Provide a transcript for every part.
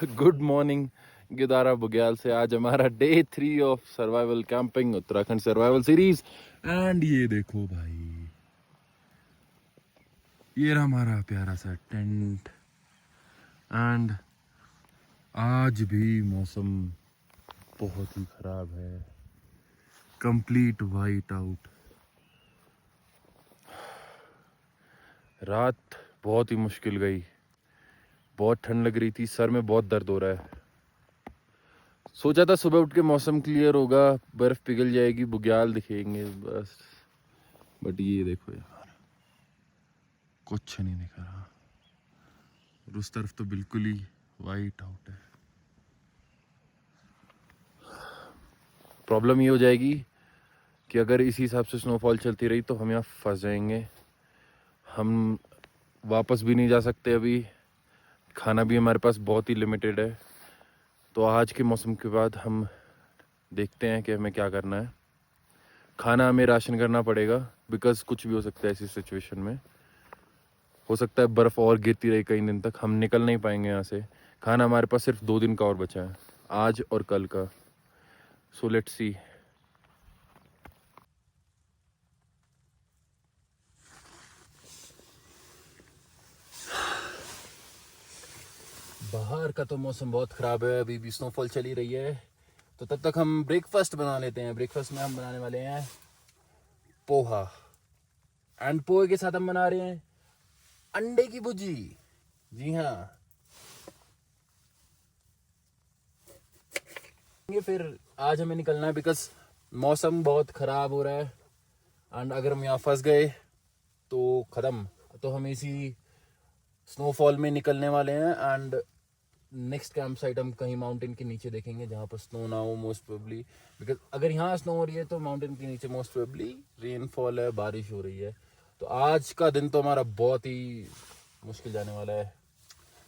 Good morning Gidara बुग्याल से। आज हमारा day 3 of survival camping Uttarakhand survival series. And ये देखो भाई, ये रहा हमारा प्यारा सा टेंट। एंड आज भी मौसम बहुत ही खराब है, कंप्लीट वाइट आउट। रात बहुत ही मुश्किल गई, बहुत ठंड लग रही थी, सर में बहुत दर्द हो रहा है। सोचा था सुबह उठ के मौसम क्लियर होगा, बर्फ पिघल जाएगी, बुग्याल दिखेंगे बस। बट ये देखो यार, कुछ नहीं दिख रहा। उस तरफ तो बिल्कुल ही वाइट आउट है। प्रॉब्लम ये हो जाएगी कि अगर इसी हिसाब से स्नोफॉल चलती रही तो हम यहाँ फंस जाएंगे। हम वापस भी नहीं जा सकते अभी, खाना भी हमारे पास बहुत ही लिमिटेड है। तो आज के मौसम के बाद हम देखते हैं कि हमें क्या करना है। खाना हमें राशन करना पड़ेगा, बिकॉज कुछ भी हो सकता है ऐसी सिचुएशन में। हो सकता है बर्फ़ और गिरती रही कई दिन तक, हम निकल नहीं पाएंगे यहाँ से। खाना हमारे पास सिर्फ 2 दिन का और बचा है, आज और कल का। So let's see. बाहर का तो मौसम बहुत ख़राब है, अभी भी स्नोफॉल चली रही है। तो तब तक हम ब्रेकफास्ट बना लेते हैं। ब्रेकफास्ट में हम बनाने वाले हैं पोहा, एंड पोहे के साथ हम बना रहे हैं अंडे की भुर्जी। जी हाँ, फिर आज हमें निकलना है बिकॉज मौसम बहुत ख़राब हो रहा है। एंड अगर हम यहाँ फंस गए तो ख़त्म। तो हम इसी स्नोफॉल में निकलने वाले हैं। एंड नेक्स्ट कैंप साइट हम कहीं माउंटेन के नीचे देखेंगे जहाँ पर स्नो ना हो मोस्ट प्रोबेबली। बिकॉज अगर यहाँ स्नो हो रही है तो माउंटेन के नीचे मोस्ट प्रोबेबली रेनफॉल है, बारिश हो रही है। तो आज का दिन तो हमारा बहुत ही मुश्किल जाने वाला है।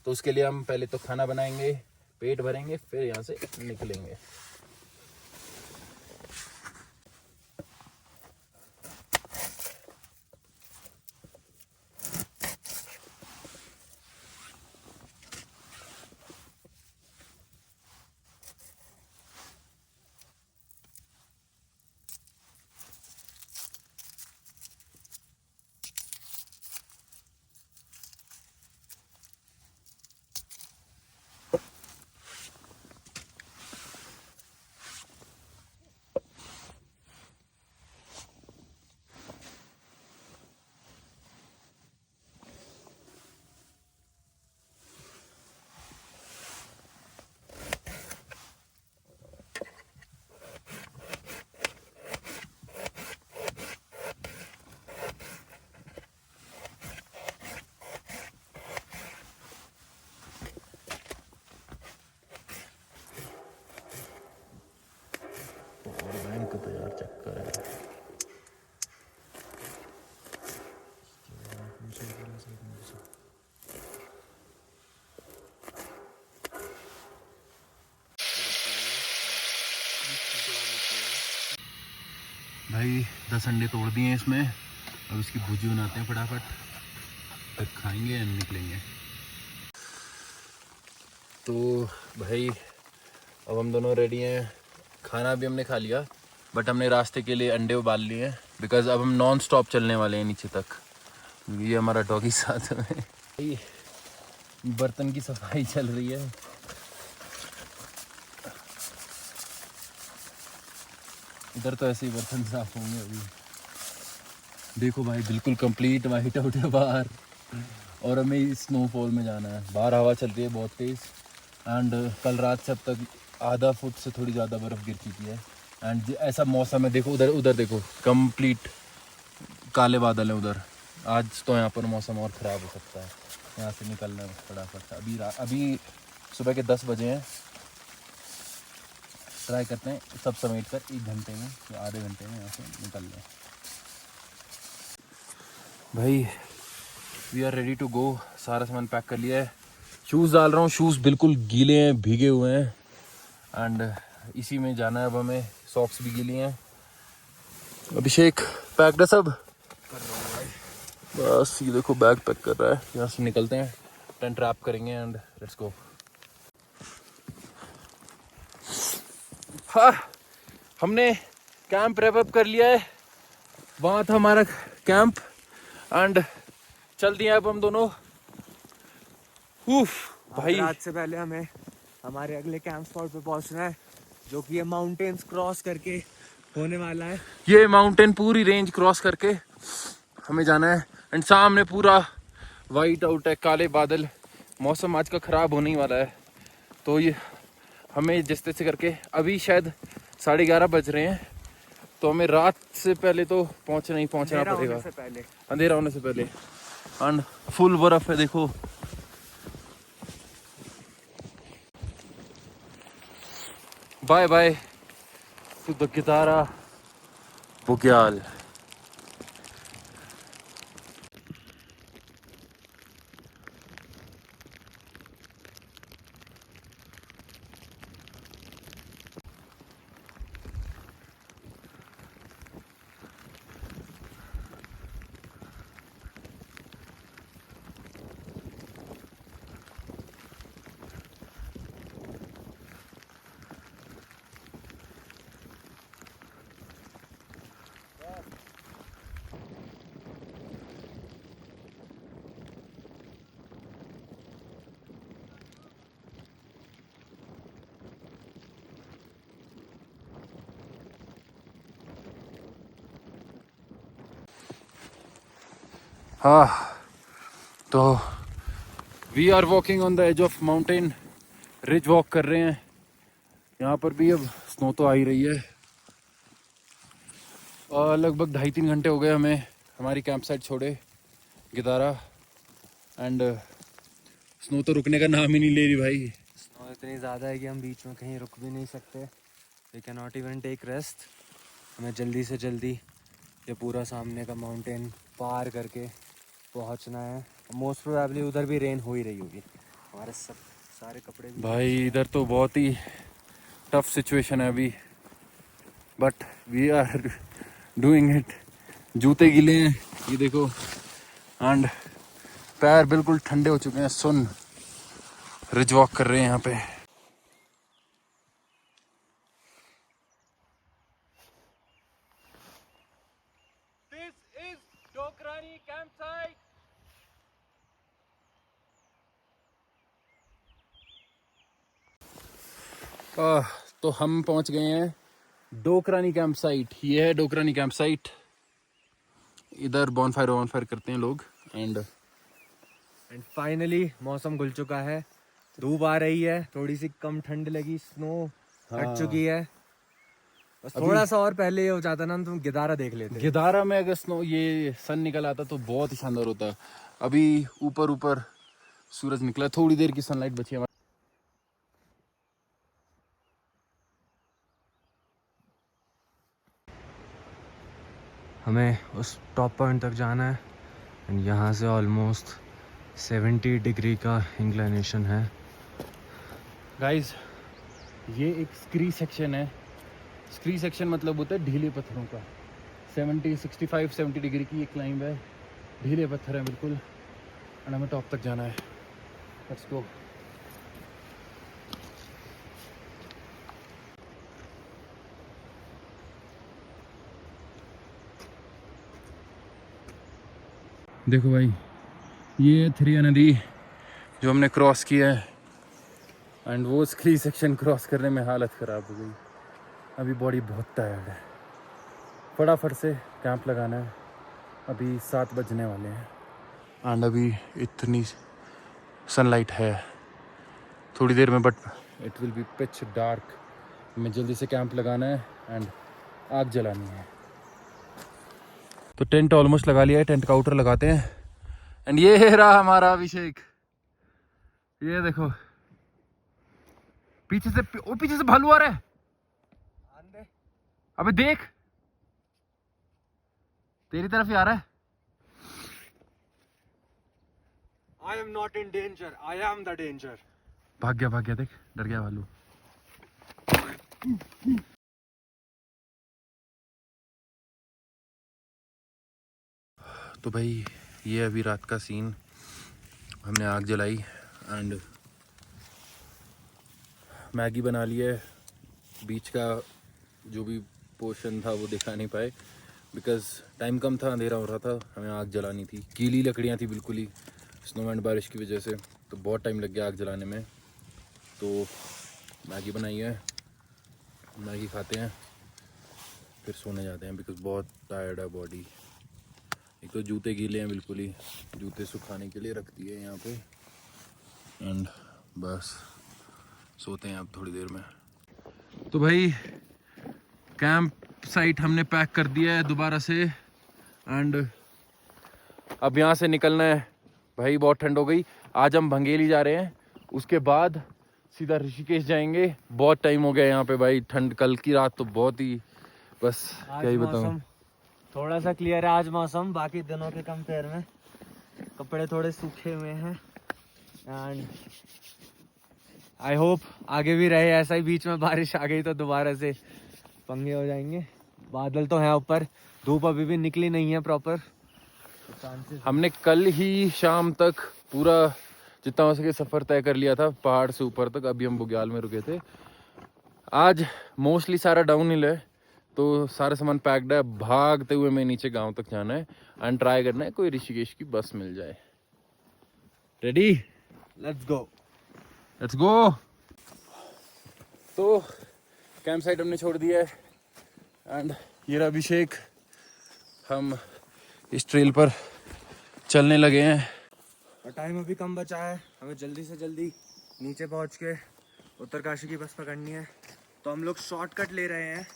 तो उसके लिए हम पहले तो खाना बनाएंगे, पेट भरेंगे, फिर यहाँ से निकलेंगे। बैंक तो यार चक्कर है। भाई 10 अंडे तोड़ दिए हैं इसमें। अब इसकी भुर्जी बनाते हैं फटाफट, तब खाएंगे एंड निकलेंगे। तो भाई अब हम दोनों रेडी हैं। खाना भी हमने खा लिया, बट हमने रास्ते के लिए अंडे उबाल लिए हैं बिकॉज अब हम नॉन स्टॉप चलने वाले हैं नीचे तक। ये हमारा डॉगी साथ में। भाई बर्तन की सफाई चल रही है। इधर तो ऐसे ही बर्तन साफ होंगे अभी। देखो भाई, बिल्कुल कंप्लीट वाइट आउट है बाहर, और हमें स्नोफॉल में जाना है। बाहर हवा चल रही है बहुत तेज़। एंड कल रात से अब तक आधा फुट से थोड़ी ज़्यादा बर्फ़ गिर चुकी है। एंड ऐसा मौसम है, देखो उधर देखो, कंप्लीट काले बादल हैं उधर। आज तो यहाँ पर मौसम और ख़राब हो सकता है। यहाँ से निकलना है फटाफट। अभी सुबह के 10 बजे हैं। ट्राई करते हैं सब समेट कर 1 घंटे में या आधे घंटे में यहाँ से निकल लें। भाई we are ready to go. सारा सामान पैक कर लिया है। शूज़ डाल रहा हूँ, शूज़ बिल्कुल गीले हैं, भीगे हुए हैं। एंड इसी में जाना है अब हमें। सॉक्स भी गीली हैं। अभिषेक पैक्ड है सब? कर रहा हूँ भाई। बस ये देखो बैग पैक कर रहा है। यहाँ से निकलते हैं, टेंट रैप करेंगे एंड लेट्स गो। हाँ, हमने कैंप रैप अप कर लिया है। वहाँ था हमारा कैंप एंड चल दिए अब हम दोनों। भाई रात से पहले हमें हमारे अगले कैंप स्पॉट पे पहुंचना है, जो कि ये माउंटेन्स क्रॉस करके होने वाला है। ये माउंटेन पूरी रेंज क्रॉस करके हमें जाना है एंड सामने पूरा वाइट आउट है, काले बादल। मौसम आज का ख़राब होने ही वाला है, तो ये हमें जिस तैसे करके अभी शायद 11:30 बज रहे हैं, तो हमें रात से पहले तो पहुंचना पड़ेगा, अंधेरा होने से पहले। एंड फुल बर्फ है देखो। Bye bye to the Gidara Bugyal. हाँ, तो we are walking on the edge of mountain, ridge walk कर रहे हैं। यहाँ पर भी अब स्नो तो आ ही रही है और लगभग 2.5-3 घंटे हो गए हमें हमारी कैंप साइट छोड़े गिदारा। एंड स्नो तो रुकने का नाम ही नहीं ले रही भाई। स्नो इतनी ज़्यादा है कि हम बीच में कहीं रुक भी नहीं सकते। We can not even take rest. हमें जल्दी से जल्दी ये पूरा सामने का माउंटेन पार करके पहुंचना है। मोस्ट प्रोबेबली उधर भी रेन हो ही रही होगी। हमारे सब सारे कपड़े भी भाई इधर तो बहुत ही टफ सिचुएशन है अभी, but we are doing it. जूते गीले हैं ये देखो एंड पैर बिल्कुल ठंडे हो चुके हैं। सुन, रिज वॉक कर रहे हैं यहाँ पे। This is Dokrani campsite. तो हम पहुंच गए हैं डोकरानी कैंप साइट। ये है डोकरानी कैंप साइट। इधर बॉनफायर करते हैं लोग। एंड फाइनली मौसम खुल चुका है। धूप आ रही है, थोड़ी सी कम ठंड लगी, स्नो हट चुकी है। बस थोड़ा सा और पहले ये हो जाता ना, तुम गिदारा देख लेते। गिदारा में अगर स्नो ये सन निकल आता तो बहुत ही शानदार होता। अभी ऊपर सूरज निकला, थोड़ी देर की सनलाइट बची है। हमें उस टॉप पॉइंट तक जाना है एंड यहाँ से ऑलमोस्ट 70 डिग्री का इंक्लिनेशन है। गाइस, ये एक स्क्री सेक्शन है। स्क्री सेक्शन मतलब होता है ढीले पत्थरों का। 65-70 डिग्री की ये क्लाइंब है। ढीले पत्थर है बिल्कुल एंड हमें टॉप तक जाना है। Let's go. देखो भाई, ये थ्रिया नदी जो हमने क्रॉस किया है एंड वो स्क्री सेक्शन क्रॉस करने में हालत ख़राब हो गई। अभी बॉडी बहुत टायर्ड है। फटाफट से कैंप लगाना है। अभी 7 बजने वाले हैं एंड अभी इतनी सनलाइट है थोड़ी देर में, but it will be pitch dark. हमें जल्दी से कैंप लगाना है एंड आग जलानी है। तो टेंट ऑलमोस्ट लगा लिया है। टेंट का आउटर लगाते हैं एंड ये रहा हमारा अभिषेक। ये देखो पीछे से भालू आ रहा है। अबे देख, तेरी तरफ ही आ रहा है। I am not in danger, I am the danger. भाग गया देख, डर गया भालू। तो भाई ये अभी रात का सीन। हमने आग जलाई एंड मैगी बना ली है बीच का जो भी पोर्शन था वो दिखा नहीं पाए बिकॉज टाइम कम था, अंधेरा हो रहा था, हमें आग जलानी थी। गीली लकड़ियाँ थी बिल्कुल ही, स्नो एंड बारिश की वजह से, तो बहुत टाइम लग गया आग जलाने में। तो मैगी बनाई है, मैगी खाते हैं फिर सोने जाते हैं बिकॉज बहुत टायर्ड है बॉडी। एक तो जूते गीले हैं बिल्कुल ही, जूते सुखाने के लिए रख दिए यहाँ पे एंड बस सोते हैं अब थोड़ी देर में। तो भाई कैंप साइट हमने पैक कर दिया है दोबारा से एंड अब यहाँ से निकलना है। भाई बहुत ठंड हो गई, आज हम भंगेली जा रहे हैं, उसके बाद सीधा ऋषिकेश जाएंगे। बहुत टाइम हो गया यहाँ पे भाई, ठंड कल की रात तो बहुत ही, बस क्या ही बताऊँ। थोड़ा सा क्लियर है आज मौसम, बाकी दिनों के कंपेयर में कपड़े थोड़े सूखे हुए हैं एंड आई होप आगे भी रहे ऐसा ही। बीच में बारिश आ गई तो दोबारा से पंगे हो जाएंगे। बादल तो हैं ऊपर, धूप अभी भी निकली नहीं है प्रॉपर। हमने कल ही शाम तक पूरा जितना हो सके सफ़र तय कर लिया था पहाड़ से ऊपर तक। अभी हम बुग्याल में रुके थे। आज मोस्टली सारा डाउन हिल है तो सारा सामान पैक्ड है। भागते हुए मैं नीचे गांव तक जाना है एंड ट्राई करना है कोई ऋषिकेश की बस मिल जाए। Ready, let's go. Let's go. तो कैंप साइट हमने छोड़ दिया है एंड ये रहा अभिषेक, हम इस ट्रेल पर चलने लगे हैं। और टाइम अभी कम बचा है, हमें जल्दी से जल्दी नीचे पहुंच के उत्तरकाशी की बस पकड़नी है। तो हम लोग शॉर्टकट ले रहे हैं।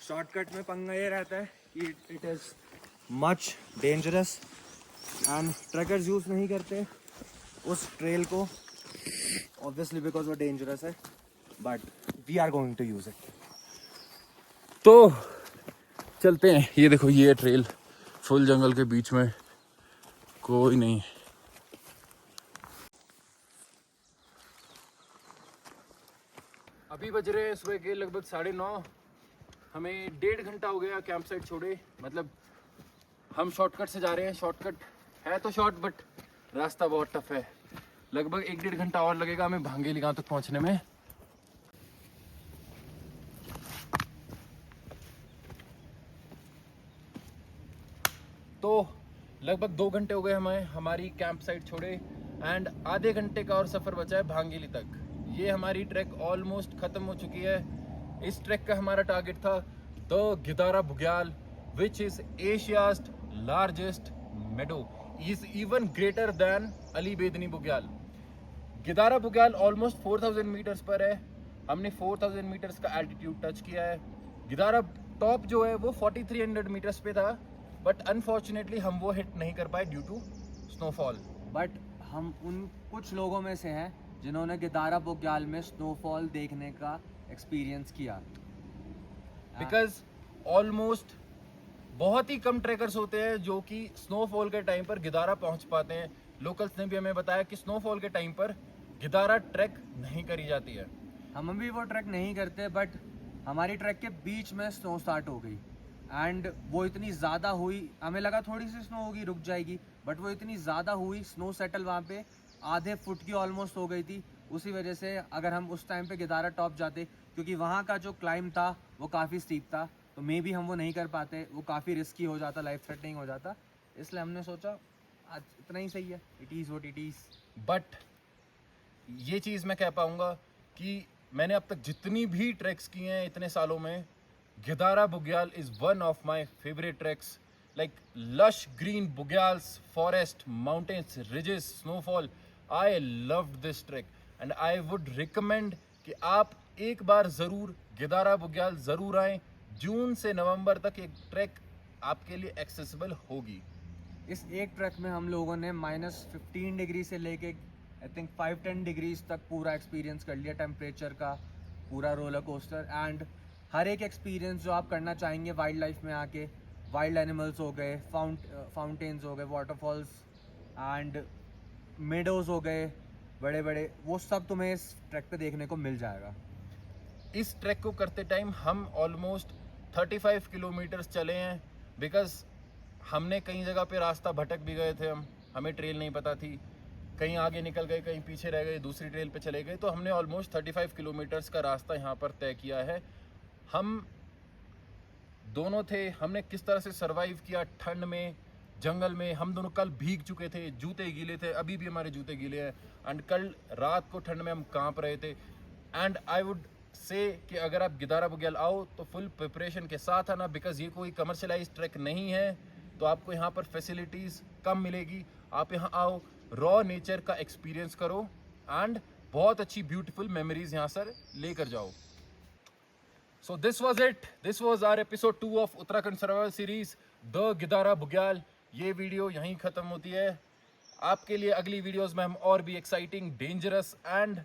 शॉर्टकट में पंगा ये रहता है कि it is much dangerous and trekkers use नहीं करते उस ट्रेल को, ऑब्वियसली बिकॉज वो डेंजरस है, but we are going to use it. तो चलते हैं। ये देखो ये ट्रेल फुल जंगल के बीच में, कोई नहीं। अभी बज रहे हैं सुबह के लगभग 9:30। हमें 1.5 घंटा हो गया कैंप साइट छोड़े। मतलब हम शॉर्टकट से जा रहे हैं। शॉर्टकट है तो शॉर्ट बट रास्ता बहुत टफ है। लगभग 1-1.5 घंटा और लगेगा हमें भांगेली गांव तक पहुंचने में। तो लगभग 2 घंटे हो गए हमें हमारी कैंप साइट छोड़े एंड आधे घंटे का और सफ़र बचा है भांगेली तक। ये हमारी ट्रैक ऑलमोस्ट ख़त्म हो चुकी है। इस ट्रैक का हमारा टारगेट था the Gidara Bugyal which is Asia's largest meadow, is even greater than Ali Bedni Bugyal. Gidara Bugyal almost 4000 meters पर है। हमने 4000 मीटर्स का एल्टीट्यूड टच किया है। गिदारा टॉप जो है वो 4300 मीटर्स पे था बट अनफॉर्चुनेटली हम वो हिट नहीं कर पाए ड्यू टू स्नोफॉल। बट हम उन कुछ लोगों में से हैं जिन्होंने गिदारा बुग्याल में स्नोफॉल देखने का एक्सपीरियंस किया। बिकॉज ऑलमोस्ट बहुत ही कम ट्रैकर्स होते हैं जो कि स्नोफॉल के टाइम पर गिदारा पहुंच पाते हैं। लोकल्स ने भी हमें बताया कि स्नोफॉल के टाइम पर गिदारा ट्रैक नहीं करी जाती है। हम भी वो ट्रैक नहीं करते, बट हमारी ट्रैक के बीच में स्नो स्टार्ट हो गई एंड वो इतनी ज़्यादा हुई, हमें लगा थोड़ी सी स्नो होगी रुक जाएगी, बट वो इतनी ज़्यादा हुई, स्नो सेटल वहाँ पे आधे फुट की ऑलमोस्ट हो गई थी। उसी वजह से अगर हम उस टाइम पे गिदारा टॉप जाते, क्योंकि वहाँ का जो क्लाइंब था वो काफ़ी स्टीप था, तो मे बी हम वो नहीं कर पाते, वो काफ़ी रिस्की हो जाता, लाइफ थ्रेटनिंग हो जाता। इसलिए हमने सोचा आज इतना ही सही है, it is what it is. But ये चीज़ मैं कह पाऊंगा कि मैंने अब तक जितनी भी ट्रैक्स की हैं इतने सालों में, Gidara Bugyal is one of my favourite treks. Like lush green bugyals, forest, mountains, ridges, snowfall. I loved this trek and I would recommend कि आप एक बार ज़रूर गिदारा बुग्याल ज़रूर आएँ। जून से नवंबर तक एक ट्रैक आपके लिए एक्सेसिबल होगी। इस एक ट्रैक में हम लोगों ने -15 डिग्री से लेके आई थिंक 5-10 डिग्रीज तक पूरा एक्सपीरियंस कर लिया, टेम्परेचर का पूरा रोलर कोस्टर। एंड हर एक एक्सपीरियंस जो आप करना चाहेंगे वाइल्ड लाइफ में आके, वाइल्ड एनिमल्स हो गए, फाउंटेन्स हो गए, वाटरफॉल्स एंड मेडोज हो गए बड़े बड़े, वो सब तुम्हें इस ट्रैक पे देखने को मिल जाएगा। इस ट्रैक को करते टाइम हम ऑलमोस्ट 35 किलोमीटर्स चले हैं बिकॉज हमने कई जगह पे रास्ता भटक भी गए थे। हमें ट्रेल नहीं पता थी, कहीं आगे निकल गए, कहीं पीछे रह गए, दूसरी ट्रेल पे चले गए। तो हमने ऑलमोस्ट 35 किलोमीटर्स का रास्ता यहाँ पर तय किया है हम दोनों थे, हमने किस तरह से सरवाइव किया ठंड में, जंगल में। हम दोनों कल भीग चुके थे, जूते गीले थे, अभी भी हमारे जूते गीले हैं। एंड कल रात को ठंड में हम कांप रहे थे। एंड आई वुड से कि अगर आप गिदारा बुग्याल आओ तो फुल प्रिपरेशन के साथ आना, बिकॉज ये कोई कमर्शलाइज ट्रैक नहीं है, तो आपको यहाँ पर फैसिलिटीज़ कम मिलेगी। आप यहाँ आओ, रॉ नेचर का एक्सपीरियंस करो एंड बहुत अच्छी ब्यूटीफुल मेमोरीज यहाँ सर लेकर जाओ। So this was it. This was our episode 2 of Uttarakhand Survival Series, The Gidara बुग्याल। ये वीडियो यहीं ख़त्म होती है। आपके लिए अगली वीडियोस में हम और भी exciting, dangerous and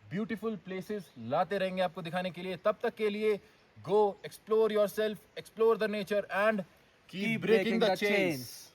beautiful places लाते रहेंगे आपको दिखाने के लिए। तब तक के लिए go explore yourself, explore the nature and keep breaking the chains.